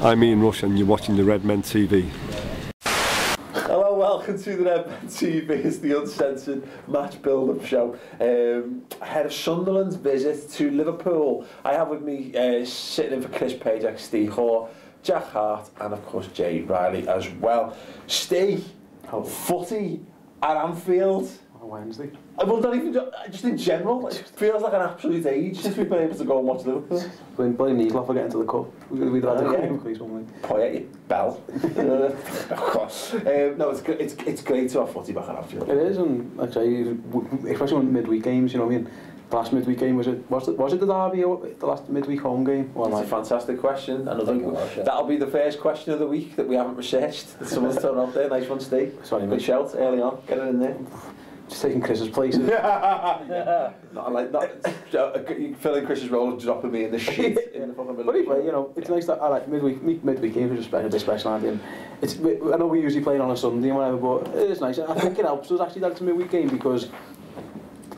I'm Ian Rush and you're watching the Redmen TV. Hello, welcome to the Redmen TV. It's the Uncensored Match Build Up show. Ahead of Sunderland's visit to Liverpool, I have with me sitting in for Chris Page, Sakho, Jack Hart, and of course Jay Riley as well. Stay footy at Anfield. On Wednesday. Well, not even just in general. It feels like an absolute age since we've been able to go and watch Liverpool. Blame Needle for getting to the cup. We'd had a increase, wouldn't we? Poyet, you bell. No, it's great to have footy back at Anfield. It is, and like I say, especially on midweek games, you know what I mean? The last midweek game, was it the derby or the last midweek home game? Well, it's a fantastic question. That'll be the first question of the week that we haven't researched. That someone's thrown out there. Nice one, Steve. Sorry, good shout early on. Get it in there. Just taking Chris's place. Not filling Chris's role of dropping me in the shit in the fucking middle. But anyway, you know, it's nice that I like midweek games are just a bit special. And I know we usually play on a Sunday and whatever, but it is nice. I think it helps us actually that it's a midweek game because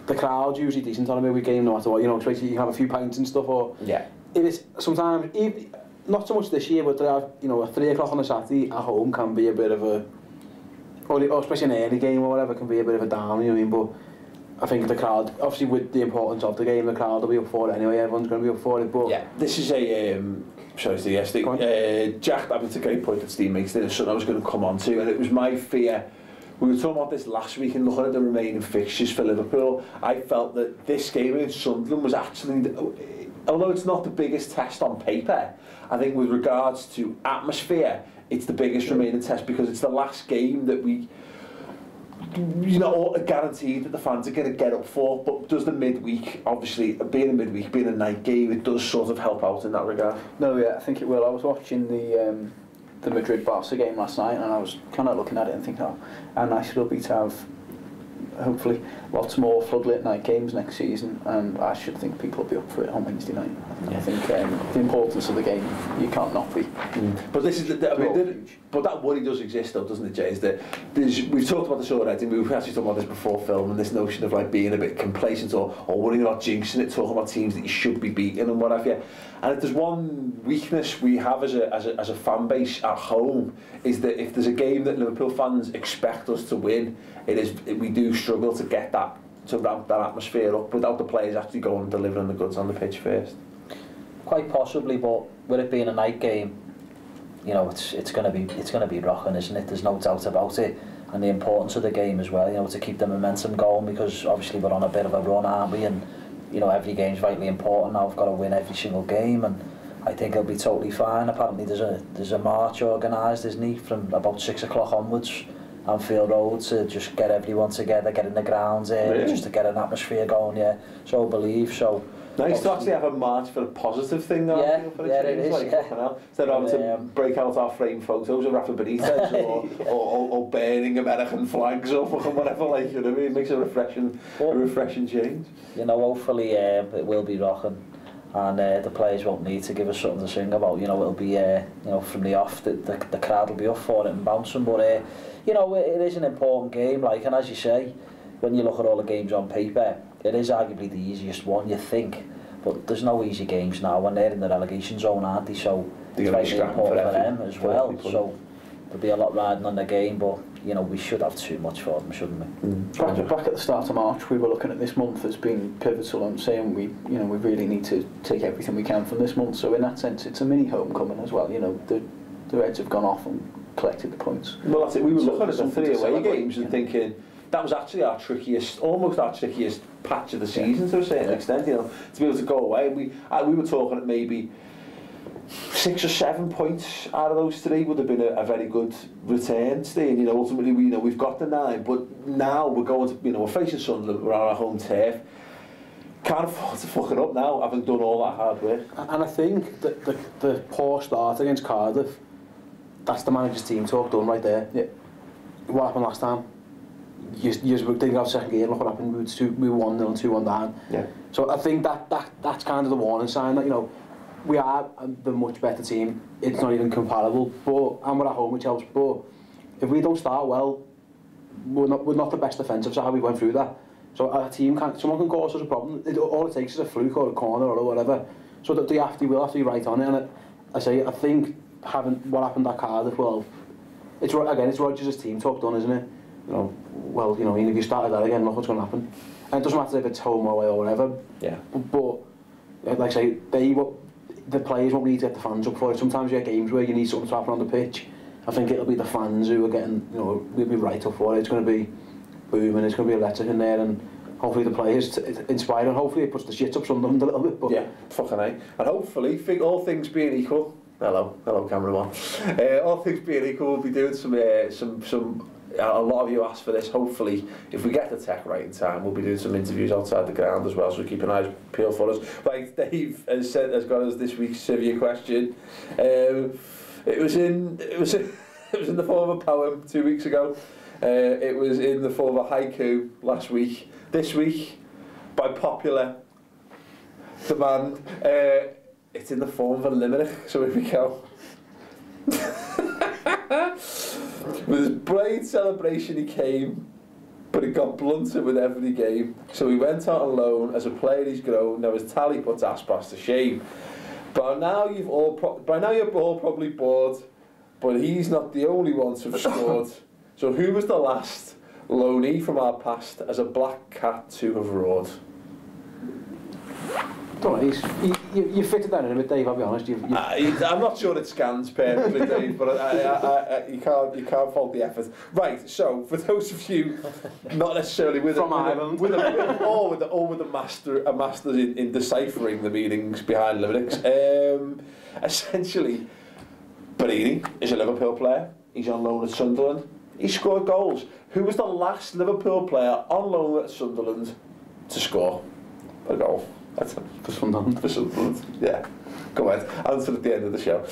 the crowd's usually decent on a midweek game, no matter what. You know, especially you can have a few pints and stuff. Or yeah, it is sometimes not so much this year, but you know, at 3 o'clock on a Saturday at home can be a bit of a. Or especially an early game or whatever can be a bit of a down, you know what I mean? But I think the crowd, obviously with the importance of the game, the crowd will be up for it anyway, everyone's going to be up for it. But yeah, this is a, sorry Steve, yes, Jack, that was a great point that Steve makes there, something I was going to come on to, and it was my fear. We were talking about this last week and looking at the remaining fixtures for Liverpool. I felt that this game in Sunderland was actually, although it's not the biggest test on paper, I think with regards to atmosphere, it's the biggest remaining test because it's the last game that we, you know, guaranteed that the fans are going to get up for. But does the midweek, obviously, being a midweek, being a night game, it does sort of help out in that regard? No, yeah, I think it will. I was watching the Madrid-Barca game last night and I was kind of looking at it and thinking, oh, how nice it'll be to have, hopefully, lots more floodlit night games next season, and I should think people will be up for it on Wednesday night. I think the importance of the game, you can't not be. But this is but that worry does exist though, doesn't it, Jay? Is that we've talked about this already, we've actually talked about this before filming, this notion of like being a bit complacent or worrying about jinxing it, talking about teams that you should be beating and what have you. And if there's one weakness we have as a fan base at home, is that if there's a game that Liverpool fans expect us to win, we do struggle to get that, to ramp that atmosphere up without the players actually going and delivering the goods on the pitch first. Quite possibly, but with it being a night game, you know, it's going to be rocking, isn't it? There's no doubt about it, and the importance of the game as well. You know, to keep the momentum going, because obviously we're on a bit of a run, aren't we? And you know, every game's vitally important now. We've got to win every single game, and I think it'll be totally fine. Apparently, there's a march organised, isn't he, from about 6 o'clock onwards, Anfield Road, to just get everyone together, get in the grounds here, just to get an atmosphere going. Yeah, so I believe so. Nice to actually have a march for a positive thing though. Yeah, for it is. Like, instead of having to break out our framed photos of Rafa Benitez or burning American flags or whatever, like, you know what I mean? It makes a refreshing change. You know, hopefully it will be rocking, and the players won't need to give us something to sing about. You know, it'll be you know, from the off, the crowd will be up for it and bouncing. But you know, it is an important game, like, and as you say, when you look at all the games on paper, it is arguably the easiest one, you think, but there's no easy games now, and they're in the relegation zone, aren't they? So it's very important for them as well. So there'll be a lot riding on the game, but you know, we should have too much for them, shouldn't we? Back at the start of March, we were looking at this month as being pivotal and saying we really need to take everything we can from this month. So in that sense, it's a mini homecoming as well. You know, the Reds have gone off and collected the points. Well, that's it. We were looking at the 3 away games and thinking that was actually almost our trickiest patch of the season to a certain extent. You know, to be able to go away. We were talking at maybe 6 or 7 points out of those 3 would have been a very good return, Steve. You know, ultimately we've got the 9, but now we're going to, you know, we're facing Sunderland, we're on our home turf. Can't afford to fuck it up now, having done all that hard work. And I think that the poor start against Cardiff, that's the manager's team talk done right there. Yeah. What happened last time? You didn't have second gear. Look what happened. We were 1-0, 2-1 down. Yeah. So I think that's kind of the warning sign that, you know, we are the much better team. It's not even comparable. And we're at home, which helps. But if we don't start well, we're not the best defensive side. We went through that. So our team someone can cause us a problem. All it takes is a fluke or a corner or whatever. So that will have to be right on it. And I think having what happened at Cardiff, well, it's Rodgers' team talk done, isn't it? You know, well, you know, if you started that again, look what's going to happen. And it doesn't matter if it's home or away or whatever. Yeah. But like I say, the players won't need to get the fans up for it. Sometimes you get games where you need something to happen on the pitch. I think it'll be the fans who are getting, you know, we'll be right up for it. It's going to be booming, it's going to be electric in there, and hopefully the players inspire, and hopefully it puts the shit up Sunderland a little bit. But yeah, fucking A. And hopefully, all things being equal, hello cameraman. All things being equal, we'll be doing some. A lot of you asked for this. Hopefully, if we get the tech right in time, we'll be doing some interviews outside the ground as well. So keep an eye peeled for us. Right, Dave has got us this week's trivia question. It was in the form of a poem 2 weeks ago. It was in the form of a haiku last week. This week, by popular demand, it's in the form of a limerick. So here we go. With his brilliant celebration he came, but it got blunted with every game. So he went out on loan. As a player he's grown. Now his tally puts Aspas to shame. By now you're all probably bored, but he's not the only one to have scored. So who was the last loanee from our past as a black cat to have roared? Don't know, you fitted that in a bit, Dave, I'll be honest. I'm not sure it scans perfectly, Dave, but you can't fault the effort. Right, so for those of you not necessarily with Ireland, with a masters in deciphering the meanings behind lyrics, essentially, Barini is a Liverpool player. He's on loan at Sunderland. He scored goals. Who was the last Liverpool player on loan at Sunderland to score a goal? For Sunderland. Yeah. Go ahead. Answer at the end of the show.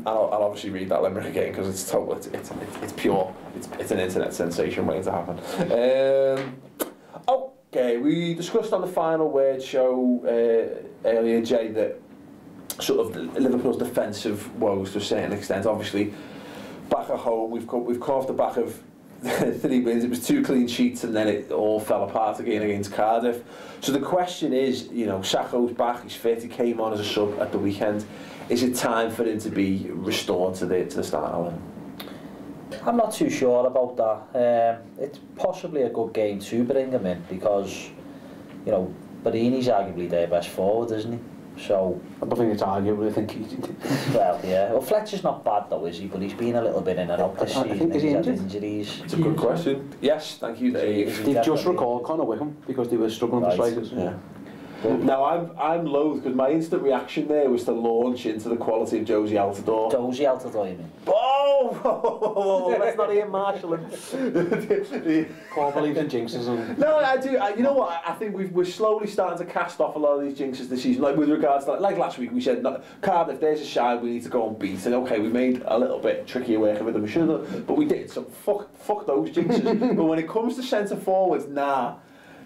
I'll obviously read that limerick again because it's total. It's pure. It's an internet sensation waiting to happen. Okay, we discussed on the Final Word show earlier, Jay, that sort of Liverpool's defensive woes to a certain extent. Obviously, back at home, we've come off the back of 3 wins. It was 2 clean sheets and then it all fell apart again against Cardiff. So the question is, you know, Sakho's back, he's fit, he came on as a sub at the weekend. Is it time for him to be restored to the start 11? I'm not too sure about that. It's possibly a good game to bring him in because, you know, Barini's arguably their best forward, isn't he? So I don't think it's arguable. I think well, yeah. Well, Fletcher's not bad though, is he? But he's been a little bit in and out this season. Is he injured? Injuries. It's a good question. Yes, thank you, Dave. They've just recalled Connor Wickham because they were struggling for strikers. Yeah. Now I'm loath because my instant reaction there was to launch into the quality of Josie Altidore. Josie Altidore, you mean? Oh, let's not Ian Marshall. Paul believes in jinxes. And no, I do. You know what? I think we're slowly starting to cast off a lot of these jinxes this season. Like with regards to like last week, we said Cardiff, there's a side we need to go and beat. And okay, we made a little bit trickier working with them, we should have, but we did. So fuck those jinxes. But when it comes to centre forwards, nah,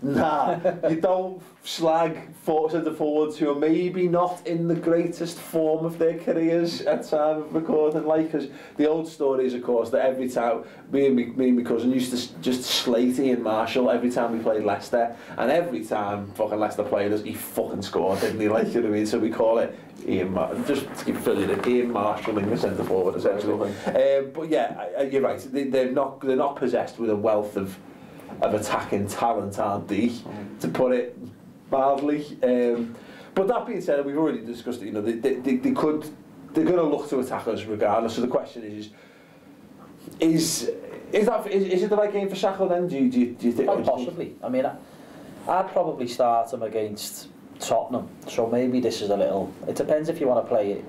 you don't slag centre forwards who are maybe not in the greatest form of their careers at time of recording. Like, because the old story is, of course, that every time me and my cousin used to just slate Ian Marshall every time we played Leicester, and every time fucking Leicester played us, he fucking scored, didn't he? Like, you know what I mean? So we call it just to keep filling it, Ian Marshalling the centre forward essentially. But yeah, you're right. They're not possessed with a wealth of attacking talent, aren't they? To put it mildly. But that being said, we've already discussed it. You know, they're going to look to attack us regardless. So the question is it the right game for Sakho then? Do you think? Oh, possibly. I mean, I'd probably start him against Tottenham. So maybe this is a little. It depends if you want to play,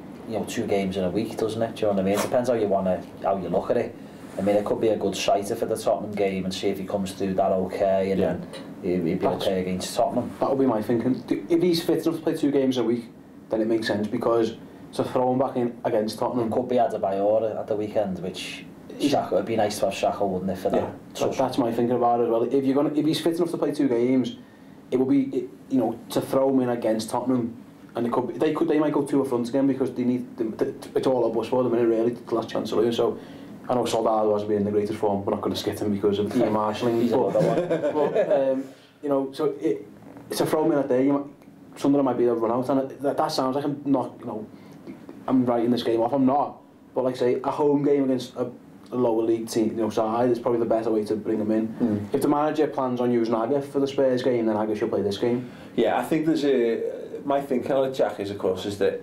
2 games in a week, doesn't it? Do you know what I mean? It depends how you look at it. I mean, it could be a good sighter for the Tottenham game and see if he comes through that okay, and then he'd be okay against Tottenham. That would be my thinking. If he's fit enough to play 2 games a week, then it makes sense, because to throw him back in against Tottenham... It could be Adebayor at the weekend, which Sakho, it'd be nice to have Sakho, wouldn't it, for that? Yeah, that's my thinking about it as well. If he's fit enough to play 2 games, it would be, to throw him in against Tottenham, and they might go 2 up front again because they need it's all up us for them, and really the last chance to lose. So I know Soldado hasn't been in the greatest form. We're not going to skit him because of Ian Marshalling. But so it's a throw him in at there. Sunderland might be able to run out, and that sounds like I'm not. I'm writing this game off. I'm not. but like I say, a home game against a lower league team, you know, side is probably the better way to bring him in. If the manager plans on using Agger for the Spurs game, then Agger should play this game. Yeah, I think there's my thinking on it, Jack, is of course is that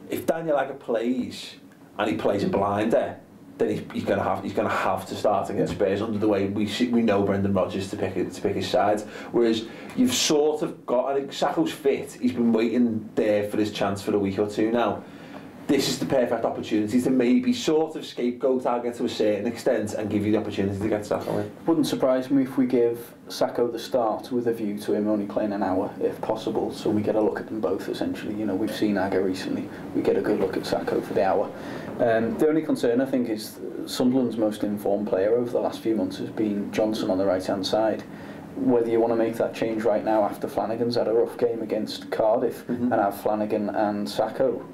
if Daniel Agger plays and he plays a blinder, then he's going to have to start against Spurs under the way we know Brendan Rodgers to pick his sides. Whereas you've sort of got, I think Sakho's fit. He's been waiting there for his chance for a week or two now. This is the perfect opportunity to maybe sort of scapegoat Agger to a certain extent and give you the opportunity to get Sakho in. Wouldn't surprise me if we give Sakho the start with a view to him only playing an hour, if possible, so we get a look at them both, essentially. You know, we've seen Agger recently, we get a good look at Sakho for the hour. The only concern, I think, is Sunderland's most informed player over the last few months has been Johnson on the right-hand side. Whether you want to make that change right now after Flanagan's had a rough game against Cardiff and have Flanagan and Sakho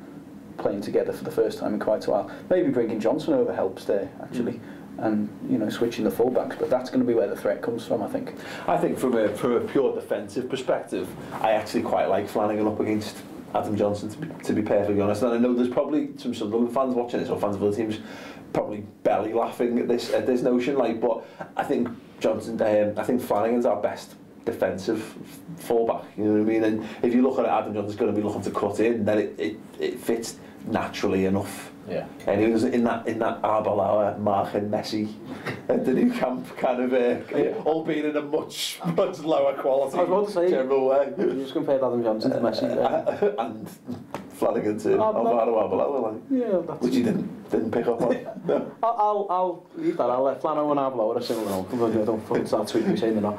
playing together for the first time in quite a while. Maybe bringing Johnson over helps there, actually, and, you know, switching the fullbacks, but that's going to be where the threat comes from, I think. I think from a pure defensive perspective, I actually quite like Flanagan up against Adam Johnson, to be perfectly honest. And I know there's probably some Sunderland fans watching this, or fans of other teams, probably belly laughing at this notion, like, but I think I think Flanagan's our best defensive fullback, you know what I mean? And if you look at it, Adam Johnson's going to be looking to cut in, then it fits naturally enough. Yeah. And he was in that Arbeloa, Mark and Messi at the new camp, kind of all being in a much lower quality. I was about to say, general way. You just compared Adam Johnson to Messi. And Flanagan to Arbeloa, like, yeah, which he didn't pick up on. No. I'll leave that. I'll let Flanagan and Arbeloa a similar note. I don't fucking start tweeting me saying they're not.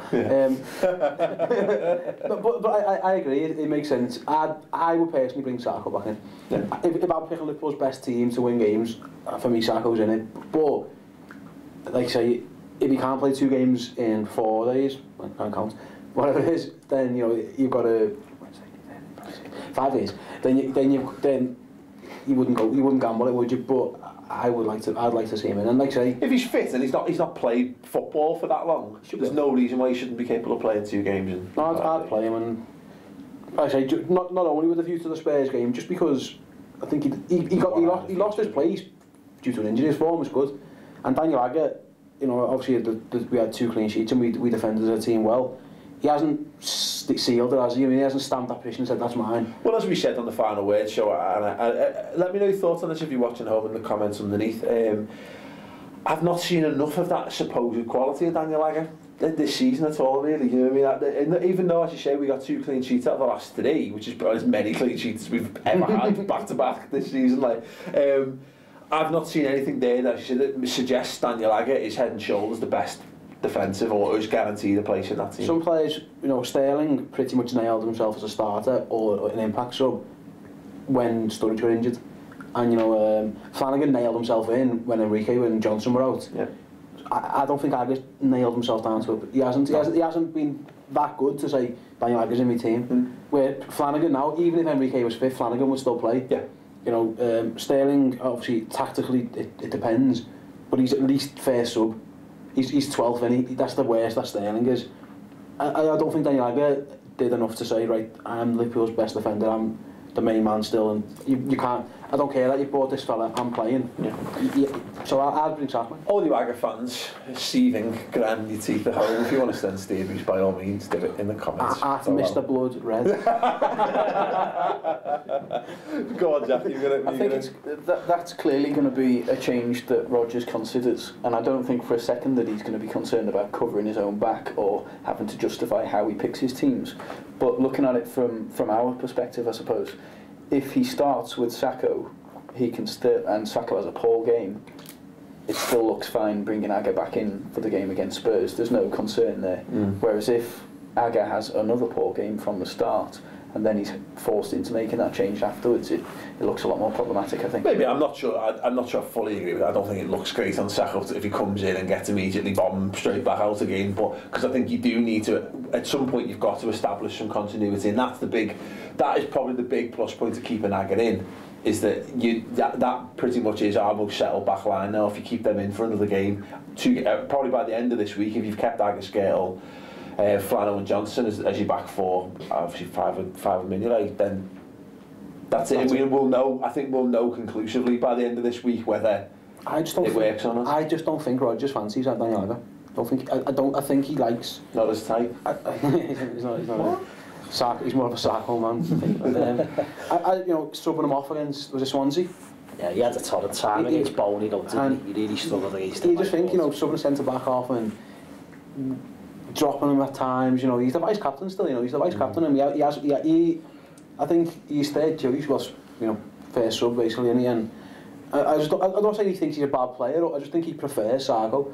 But I agree. It makes sense. I would personally bring Sakho back in. Yeah. If I'm picking Liverpool's best team to win games, for me Sakho's in it. But like I say, if you can't play 2 games in 4 days, I can't count, whatever it is, then you know you've got to 5 days. Then you wouldn't gamble it, would you? But I'd like to see him in. And like I say, if he's fit and he's not played football for that long, there's no reason why he shouldn't be capable of playing 2 games. I'd play him, and like I say, not only with a view to the Spurs game, just because I think he lost his place due to an injury. His form was good, and Daniel Agger, you know, obviously we had 2 clean sheets and we defended as a team well. He hasn't sealed it, has he? I mean, he hasn't stamped that position and said, that's mine. Well, as we said on the final word show, and let me know your thoughts on this if you're watching home in the comments underneath. I've not seen enough of that supposed quality of Daniel Agger this season at all, really. You know what I mean? Even though, as you say, we got 2 clean sheets out of the last 3, which is probably as many clean sheets as we've ever had back to back this season. Like, I've not seen anything there that suggests Daniel Agger is head and shoulders the best defensive or is guaranteed a place in that team. Some players, you know, Sterling pretty much nailed himself as a starter or an impact sub when Sturridge got injured, and you know Flanagan nailed himself in when Enrique and Johnson were out. Yeah. I don't think Agger's nailed himself down to it. He hasn't been that good to say Daniel Agger's in my team. Where Flanagan now, even if Enrique was fit, Flanagan would still play. Yeah. You know, Sterling obviously tactically it depends, but he's at least fair sub. He's 12th, and that's the worst that Sterling is. I don't think Daniel Agger did enough to say, right, I'm Liverpool's best defender, I'm the main man still, and you can't, I don't care that you bought this fella, I'm playing. Yeah. So I'll bring Sakho. All you Agger fans seething, grind your teeth at home, if you want to send Stevie's, by all means, do it in the comments. Mr. Blood Red. Go on, Jack, I think that's clearly going to be a change that Rodgers considers, and I don't think for a second that he's going to be concerned about covering his own back or having to justify how he picks his teams. But looking at it from our perspective, I suppose, if he starts with Sakho, he can still, and Sakho has a poor game, it still looks fine bringing Agger back in for the game against Spurs. There's no concern there. Whereas if Agger has another poor game from the start and then he's forced into making that change afterwards, it looks a lot more problematic, I think. Maybe, I'm not sure I fully agree with that. I don't think it looks great on Sakho if he comes in and gets immediately bombed straight back out again, but because I think you do need to, at some point you've got to establish some continuity, and that is probably the big plus point to keeping Agger in, is that that pretty much is our most settled back line now. If you keep them in for another game, probably by the end of this week, if you've kept Agger, Scale, Flano and Johnson as your back 4, obviously 5 of Mignolet, then That's it. We'll know. I think we'll know conclusively by the end of this week whether it works or not. I just don't think Rodgers fancies Daniel Agger. I think he likes. Not his type. He's not. He's more of a Sakho man. Subbing him off against, was it Swansea? Yeah, he had a torrid time against Boney, though, didn't he? He really struggled against him. You just think, subbing a centre-back off and dropping him at times, he's the vice-captain still, he's the vice-captain, and I think he's third choice was, first sub, basically, and I don't say he thinks he's a bad player, I just think he prefers Sakho.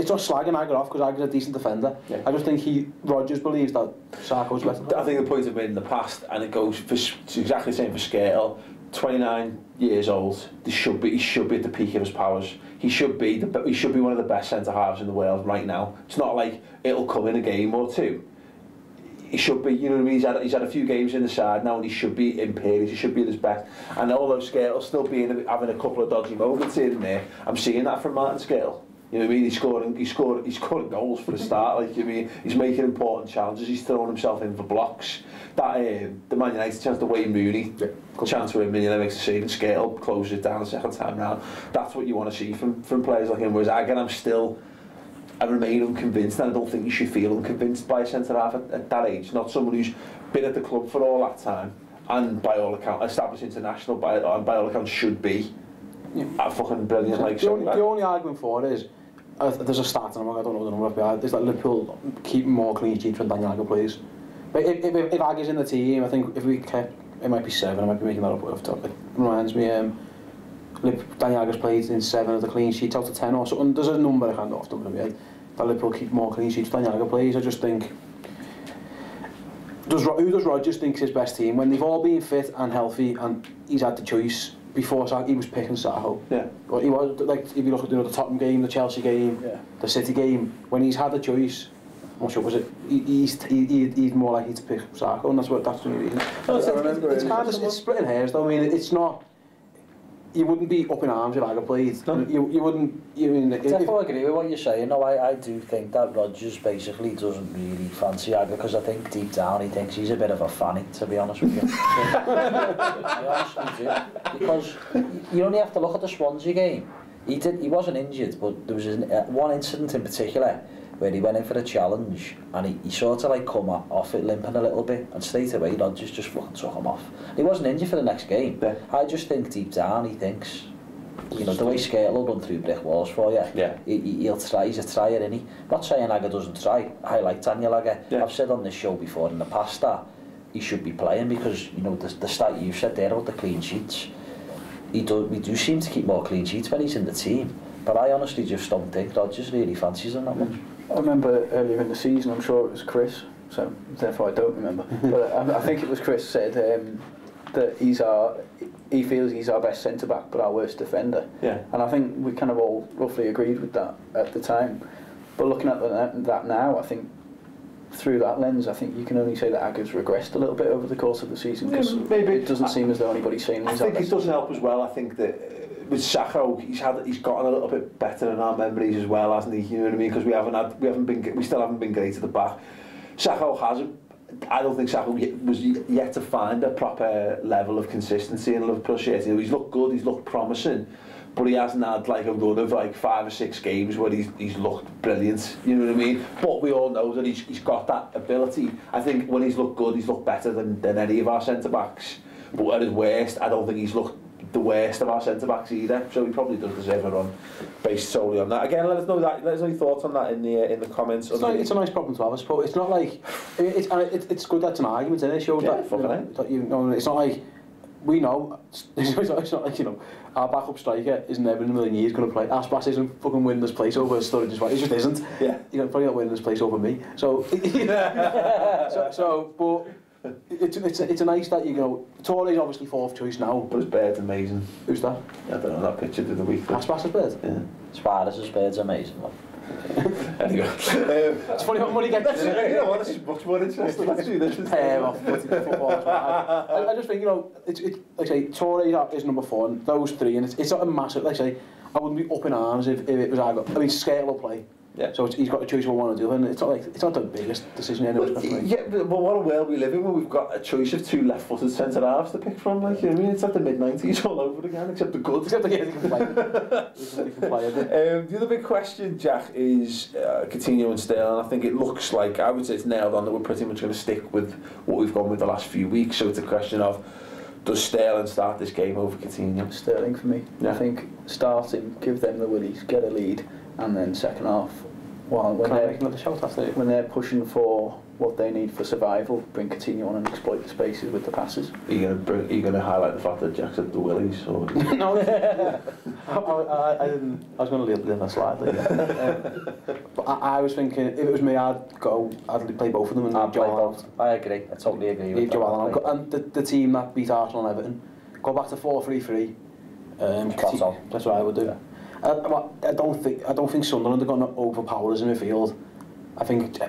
It's not slagging Agger off, because Agger's a decent defender. Yeah. I just think Rodgers believes that Sakho's better. I think the point I've made in the past, and it goes for exactly the same for Skrtel, 29 years old, he should be at the peak of his powers. He should be one of the best centre halves in the world right now. It's not like it'll come in a game or two. He should be, you know what I mean? He's had a few games in the side now, and he should be imperious. He should be at his best. And although Skrtel's still having a couple of dodgy moments here and there, I'm seeing that from Martin Skrtel. You know what I mean? He's scoring goals for the start. Like, you mean, he's making important challenges. He's throwing himself in for blocks. That the Man United chance to Wayne Rooney, chance for him, and makes a save, and Skrtel closes it down the second time round. That's what you want to see from players like him. Whereas Agger, I remain unconvinced, and I don't think you should feel unconvinced by a centre half at that age. Not someone who's been at the club for all that time, and by all accounts, established international, by all accounts, should be a fucking brilliant. Like the only argument for it is. There's a stat, and I don't know the number of it, is that Liverpool keep more clean sheets when Daniel Agger plays. But if Agger's in the team, I think if we kept, it might be 7, I might be making that up off the top. It reminds me, Daniel Agger's played in 7 of the clean sheets out of 10 or something. There's a number I can't off the top of my head that Liverpool keep more clean sheets when Daniel Agger plays. I just think, who does Rodgers think is his best team? When they've all been fit and healthy and he's had the choice. Before he was picking Sakho. Yeah. But he was, like, if you look at the Tottenham game, the Chelsea game, the City game, when he's had a choice, I'm not sure was it, he's more likely to pick Sakho, and that's the reason. It's kind of splitting hairs though. I mean, it's not. You wouldn't be up in arms if Agger played. No. You wouldn't. I mean, I definitely agree with what you're saying. No, I do think that Rodgers basically doesn't really fancy Agger, because I think deep down he thinks he's a bit of a fanny, to be honest with you. I honestly do, because you only have to look at the Swansea game. He wasn't injured, but there was one incident in particular where he went in for a challenge, and he sort of like come off it limping a little bit, and straight away Rodgers just fucking took him off. He wasn't injured for the next game. Yeah. I just think deep down he thinks, the way Skrtel will run through brick walls for you, he'll try, he's a trier, isn't he? Not saying Agger doesn't try. I like Daniel Agger. Yeah. I've said on this show before in the past that he should be playing, because the stat you said there about the clean sheets, we do seem to keep more clean sheets when he's in the team, but I honestly just don't think Rodgers really fancies him that much. I remember earlier in the season, I'm sure it was Chris, so therefore I don't remember, but I think it was Chris said that he feels he's our best centre-back but our worst defender. Yeah. And I think we kind of all roughly agreed with that at the time. But looking at that now, I think through that lens, I think you can only say that Agger's regressed a little bit over the course of the season, because it doesn't seem as though anybody's saying he's our best. I think it doesn't help as well. I think that with Sakho, he's gotten a little bit better in our memories as well, hasn't he? You know what I mean? Because we still haven't been great at the back. Sakho hasn't. I don't think Sakho was yet to find a proper level of consistency in Liverpool shirt. He's looked good, he's looked promising, but he hasn't had like a run of like 5 or 6 games where he's looked brilliant. You know what I mean? But we all know that he's got that ability. I think when he's looked good, he's looked better than any of our centre backs. But at his worst, I don't think he's looked the worst of our centre-backs either, so he probably does deserve a run based solely on that. Again, let us know your thoughts on that in the comments. It's a nice problem to have, I suppose. It's not like it's good that's an argument, isn't it? It shows that it's not like we know. It's not like our backup striker is never in a million years going to play. Aspas isn't fucking winning this place over Sturridge. It just isn't. Yeah, you're probably not winning this place over me. So but. It's a nice that Torre's obviously 4th choice now. But his bird's amazing. Who's that? I don't know, that picture of the week. Aspas' bird? Yeah. Suarez's bird's amazing. Anyway, it's funny what money gets. You know what? This is much more interesting. Let's do this. Pair off football. I just think it's like I say, Torre is number 4, and those 3, and it's not a massive. Like I say, I wouldn't be up in arms if it was Agger. I mean, Skrtel will play. Yeah. So he's got to choose what one to do, and it's not the biggest decision anyway. Yeah, but what a world we live in where we've got a choice of 2 left-footed centre halves to pick from. Like, you know what I mean? It's like the mid-90s all over again, except the good. Except the guys who can play. The other big question, Jack, is Coutinho and Sterling. I think it looks like, I would say it's nailed on that we're pretty much going to stick with what we've gone with the last few weeks. So it's a question of, does Sterling start this game over Coutinho? Sterling for me. Yeah. I think starting, give them the willies, get a lead, and then second half, well, when they're pushing for what they need for survival, bring Coutinho on and exploit the spaces with the passes. Are you going to highlight the fact that Jack said the willies? Or? No, I didn't. I was going to leave that slightly. But I was thinking, if it was me, I'd play both of them and I'd play both. I agree. I totally agree with that. And the team that beat Arsenal and Everton, go back to 4-3-3. That's what I would do. Yeah. I don't think Sunderland are going to overpower us in midfield. I think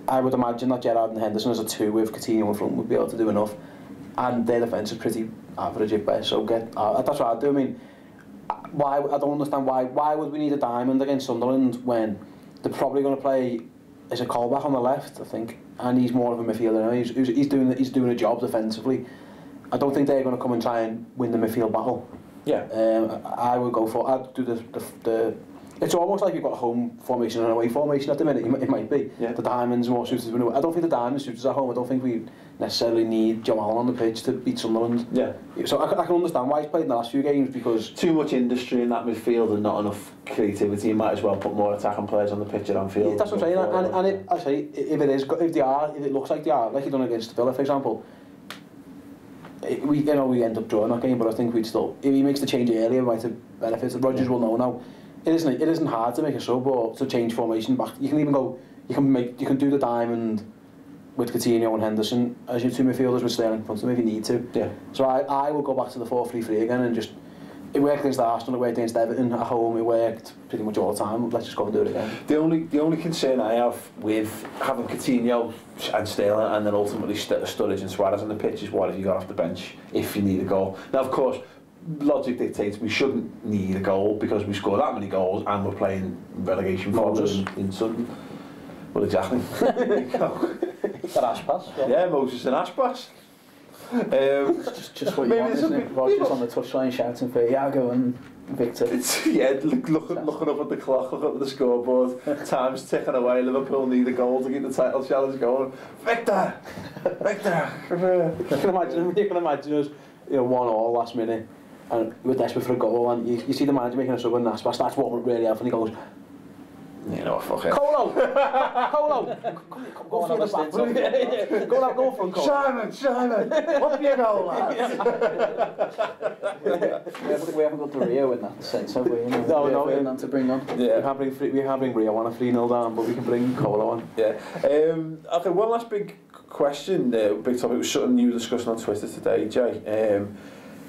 I would imagine that Gerrard and Henderson as a 2 with Coutinho in front would be able to do enough, and their defence is pretty average at best. So that's what I'd do. I mean, I don't understand why would we need a diamond against Sunderland when they're probably going to play as a callback on the left, I think, and he's more of a midfielder now. He's doing a job defensively. I don't think they're going to come and try and win the midfield battle. Yeah. I would go for. I'd do the. It's almost like you've got a home formation and an away formation at the minute. It might be. Yeah. The diamond's more suited. I don't think the diamond suits us at home. I don't think we necessarily need Joe Allen on the pitch to beat Sunderland. Yeah. So I can understand why he's played in the last few games, because too much industry in that midfield and not enough creativity. You might as well put more attacking players on the pitch at Anfield. Yeah, that's what I'm saying. If it looks like they are, like he done against Villa, for example. We end up drawing that game, but I think we'd still. If he makes the change earlier, we might have benefited. Rodgers will know now. It isn't hard to make a sub or to change formation back. You can even go. You can do the diamond with Coutinho and Henderson as your 2 midfielders with Sterling in front of them if you need to. Yeah. So I will go back to the 4-3-3 again and just. It worked against Arsenal, it worked against Everton at home, it worked pretty much all the time. Let's just go and do it again. The only concern I have with having Coutinho and Sterling and then ultimately Sturridge and Suarez on the pitch is, what if you got off the bench if you need a goal? Now, of course, logic dictates we shouldn't need a goal because we score that many goals and we're playing relegation fodder in Sunderland. Well, exactly. There you go. An ash pass. Yeah, Moses and ash pass. Just what you want, isn't it? Rodgers on the touchline shouting for Agger and Victor. Looking up at the clock, looking up at the scoreboard, time's ticking away. Liverpool need a goal to get the title challenge going. Victor! You can imagine us, 1-1 last minute, and we're desperate for a goal, and you see the manager making a sub and that's what really helpful, and he goes, you know, fuck it. Colo! Go for the back. Go for him, Colo. Simon! Up you go, lads! We haven't got the Rio in that sense, have we? No. To bring on. Yeah. We can't bring Rio on a 3-0 down, but we can bring Colo on. Yeah. Okay, one last big question, big topic was something you were discussing on Twitter today, Jay.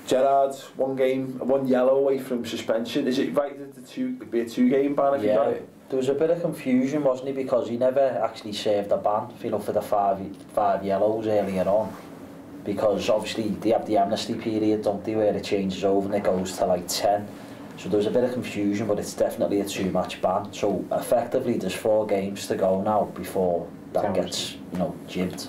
Gerrard, 1 yellow away from suspension. Is it right that it'd be a 2-game ban if you got it? There was a bit of confusion, wasn't he, because he never actually served a ban, for the five yellows earlier on, because obviously they have the amnesty period, don't they, where it changes over and it goes to like 10. So there was a bit of confusion, but it's definitely a 2-match ban. So effectively there's 4 games to go now before that gets, jibbed.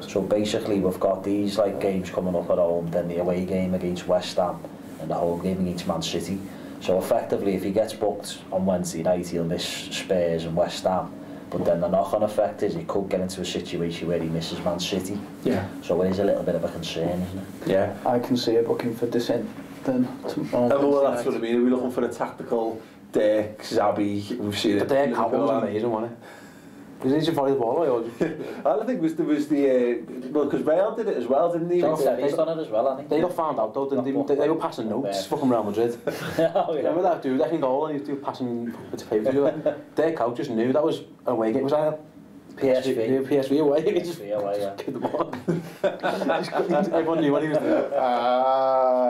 So basically we've got these games coming up at home, then the away game against West Ham and the home game against Man City. So effectively, if he gets booked on Wednesday night, he'll miss Spurs and West Ham. But then the knock-on effect is he could get into a situation where he misses Man City. Yeah. So it is a little bit of a concern, isn't it? Yeah. I can see a booking for dissent then. Well, that's what I mean. We're looking for a tactical Dirk, Zabi. We've seen it. The Dirk was amazing, wasn't it? Was he just volley the ball away? I think there was the because Real did it as well, didn't they? He's done it as well, hasn't he? They got found out though, didn't they? They were passing notes, fucking Real Madrid. Remember that dude, goal and he was passing to paper to you. Their coach just knew that was an away game. Was that PSV. PSV away. PSV away, yeah. Get them on. Everyone knew what he was doing.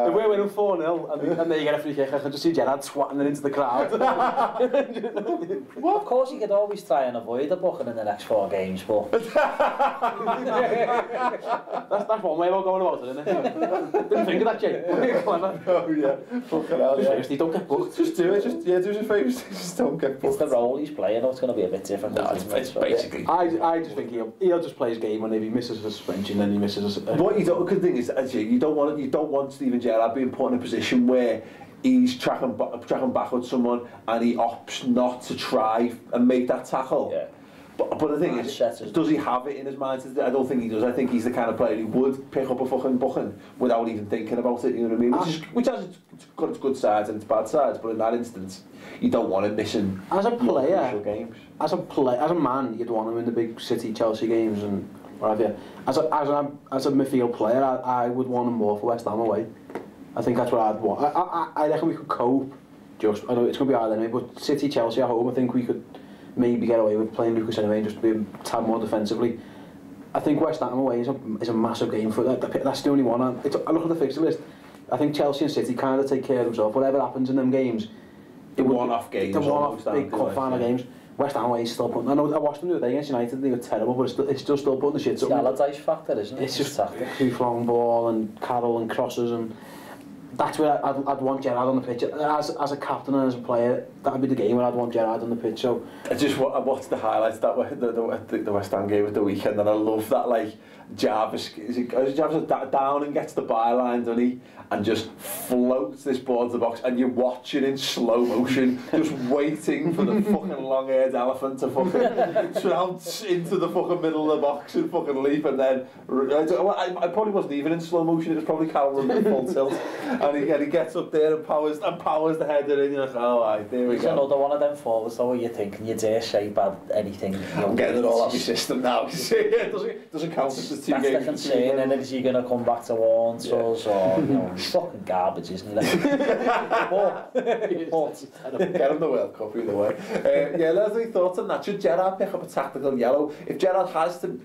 If we're winning 4-0 and then you get a free kick, I can just see Gerrard swatting it into the crowd. Well, of course, you could always try and avoid a booking in the next 4 games, but... that's one way about going about it, isn't it? Didn't think of that, Jay. Clever. Oh yeah, fucking hell, yeah. Seriously, don't get booked. Just do it, do us a favour, just don't get It's booked. the role he's playing, it's going to be a bit different. No, it's basically... I just think he'll just play his game, and if he misses a suspension, then he misses a... What you don't, good thing is, actually, you don't want Steven Gerrard being put in a position where he's tracking backwards someone and he opts not to try and make that tackle. Yeah. But the thing is, does he have it in his mind? I don't think he does. I think he's the kind of player who would pick up a fucking booking without even thinking about it, you know what I mean? Which has got its good sides and its bad sides, but in that instance, you don't want him missing as a player, games. As a man, you'd want him in the big City, Chelsea games and what have you. As a midfield player, I would want him more for West Ham away. I think that's what I'd want. I reckon we could cope. I know it's going to be hard anyway, but City, Chelsea at home, I think we could maybe get away with playing Lucas anyway and just be a tad more defensively. I think West Ham away is a massive game for that. That's the only one. I look at the fixture list. I think Chelsea and City kind of take care of themselves. Whatever happens in them games, The one-off games. The one-off big cup final games. West Ham away is still putting... I know I watched them the other day against United. They were terrible, but it's still putting the shit up. It's the Allardyce factor, isn't it? It's just too long ball and Carroll and crosses and... That's where I'd want Gerrard on the pitch. As a captain and as a player, that'd be the game where I'd want Gerrard on the pitch. So I watched the highlights the West Ham game at the weekend, and I love that, like, Jarvis down and gets the byline, doesn't he? And just floats this ball to the box, and you're watching in slow motion, just waiting for the fucking long-haired elephant to fucking trounce into the fucking middle of the box and fucking leap, and then I probably wasn't even in slow motion. It was probably Carroll running full tilt, and he gets up there and powers the header in. You're like, oh, right, there we go. Another one of them forwards, though, where you think, you dare shape at anything. I'm getting it all out of my system now. It doesn't count as the two games. That's the concern, and is he going to come back to haunt us, or, you know, he's fucking garbage, isn't he? But get him the World Cup either way. Yeah, let us know your thoughts on that. Should Gerrard pick up a tactical yellow? If Gerrard has to,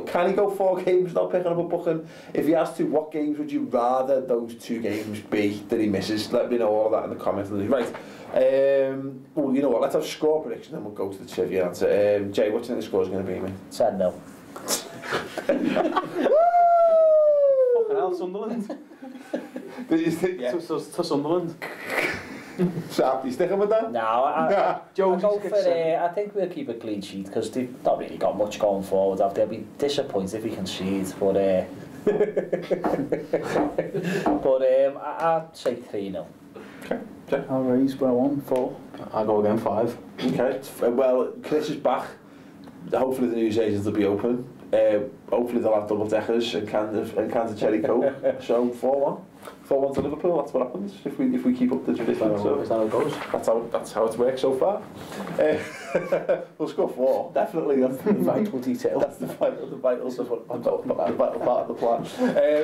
can he go 4 games without picking up a booking? If he has to, what games would you rather those 2 games be that he misses? Let me know all that in the comments. Right. Well, you know what? Let's have a score prediction, then we'll go to the trivia answer. Jay, what do you think the score's going to be, mate? 10-0. Fucking hell, Sunderland. Did you think, yeah? To Sunderland. Sharp, you sticking with that? No, I go for I I think we'll keep a clean sheet because they've not really got much going forward. They'll be disappointed if we concede, but I'd say 3-0. Okay. I'll raise by 1-4. I'll go again 5. Okay. Well, Chris is back. Hopefully the newsagents will be open. Hopefully they'll have double deckers and cans of cherry coke. So 4-1. 4-1 to Liverpool. That's what happens if we keep up the tradition. Is that how it goes? That's how it's worked so far. We'll score 4. Definitely. That's the Vital detail. That's the vital stuff. The vital part of the plan.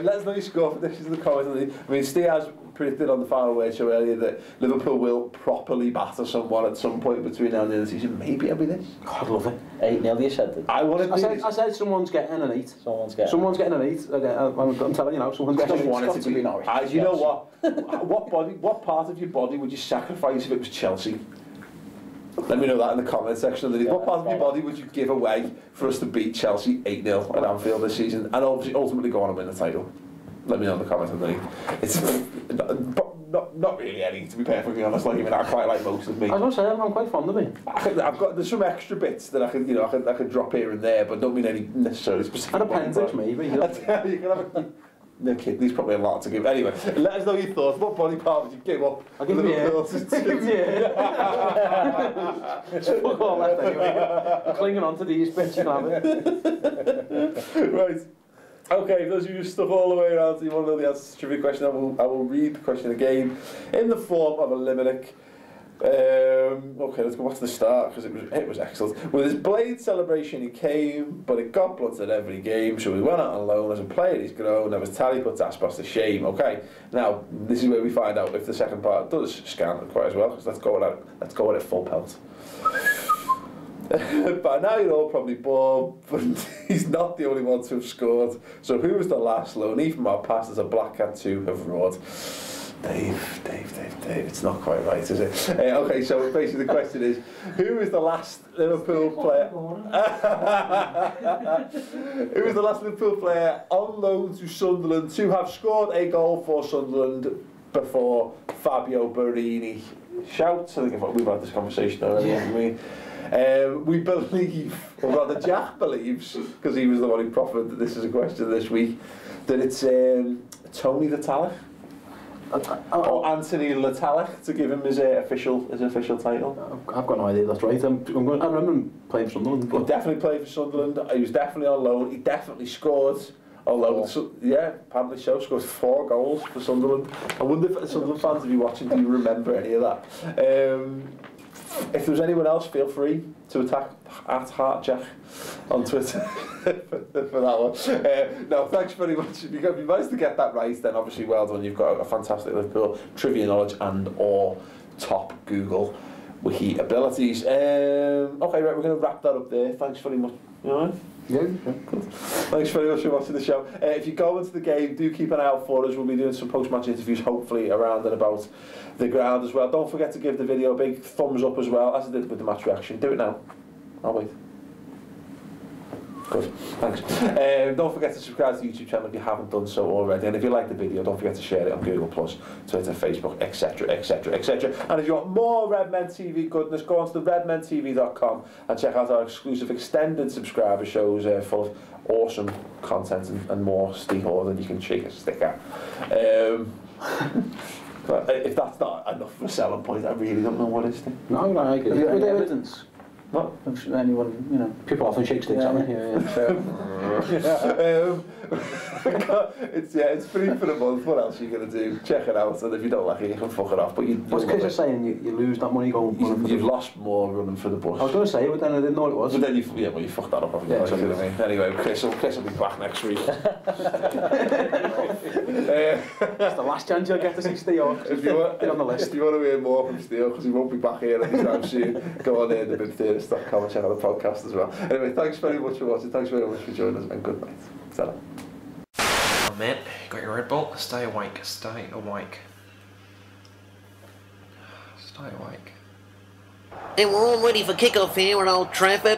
Let us know your score predictions in the comments. I mean, Steve has predicted on the Final Word show earlier that Liverpool will properly batter someone at some point between now and the end of the season. Maybe it'll be this. God, I love it. 8-0 you said. I said someone's getting an 8. Someone's getting an 8. Okay, I'm telling you now, someone's getting an 8. Want it to be Norwich. You know what? What part of your body would you sacrifice if it was Chelsea? Let me know that in the comment section. What part of your body would you give away for us to beat Chelsea 8-0 at Anfield this season and obviously ultimately go on and win the title? Let me know in the comments underneath. It's not really any, to be perfectly honest. Like, even I quite like most of me. I was going to say, I'm quite fond of me. There's some extra bits that I could drop here and there, but don't mean any necessarily specific. An appendix, maybe. You can have no kidneys, probably a lot to give. Anyway, let us know your thoughts. What body part would you give up? I'll give you Just fuck all left anyway. I'm clinging on to these bits, you can have it. Right. Okay, those of you who stuck all the way around, so you want to know the answer to the trivia question, I will read the question again in the form of a limerick. Okay, let's go back to the start because it was excellent. With his Blade celebration he came, but it got blunted at every game, so we went out on loan. As a player he's grown, and his tally puts Aspas to shame. Okay, now this is where we find out if the second part does scan quite as well, because let's go at it full pelt. By now you're all probably bored, but he's not the only one to have scored. So who was the last loanee from our past as a Black Cat to have roared? Dave, it's not quite right, is it? Okay, so basically the question is, who was the last Liverpool player? Who was the last Liverpool player on loan to Sunderland to have scored a goal for Sunderland before Fabio Borini? Shouts. I think we've had this conversation already, haven't we? We believe, or rather Jack believes, because he was the one who proffered that this is a question this week, that it's Tony Latalik. Or Anthony Latalik, to give him his official title. I've got no idea. That's right. I remember him playing for Sunderland. He definitely played for Sunderland. He was definitely on loan. He definitely scored. Although, yeah, apparently so, scored 4 goals for Sunderland. I wonder if Sunderland fans, if you're watching, do you remember any of that? If there's anyone else, feel free to attack at HeartJack on Twitter for that one. No, thanks very much. If you managed to get that right, then obviously well done. You've got a fantastic Liverpool trivia knowledge and or top Google wiki abilities. Okay, right, we're going to wrap that up there. Thanks very much. You all right? Yeah, good. Thanks very much for watching the show. If you go into the game, do keep an eye out for us. We'll be doing some post-match interviews, hopefully around and about the ground as well. Don't forget to give the video a big thumbs up as well, as I did with the match reaction. Do it now. I'll wait. Good, thanks. Don't forget to subscribe to the YouTube channel if you haven't done so already, and if you like the video, don't forget to share it on Google+, Twitter, Facebook, etc, etc, etc. And if you want more Redmen TV goodness, go on to the redmentv.com and check out our exclusive extended subscriber shows full of awesome content and more sticker than you can shake a stick at. But if that's not enough for a selling point, I really don't know what is. No, I agree. Is there any evidence? What? Of anyone, you know? People often shake sticks at me. It's free for a month. What else are you going to do? Check it out, and if you don't like it, you can fuck it off. But what's Chris saying? You lose that money going. You've lost more running for the bus. I was going to say, but then I didn't know what it was. But then you fucked that up. Haven't you? Yeah, You know what I mean? Anyway, Chris will be back next week. It's the last chance you'll get to see Steele. If you want, on the list. If you want to hear more from Steele, because he won't be back here anytime soon, go on the midfield.com and check out the podcast as well. Anyway, thanks very much for watching. Thanks very much for joining us, and good night. Ta-ra. Oh man, got your Red Bull? Stay awake, stay awake. Stay awake. And we're all ready for kickoff here at Old Trafford.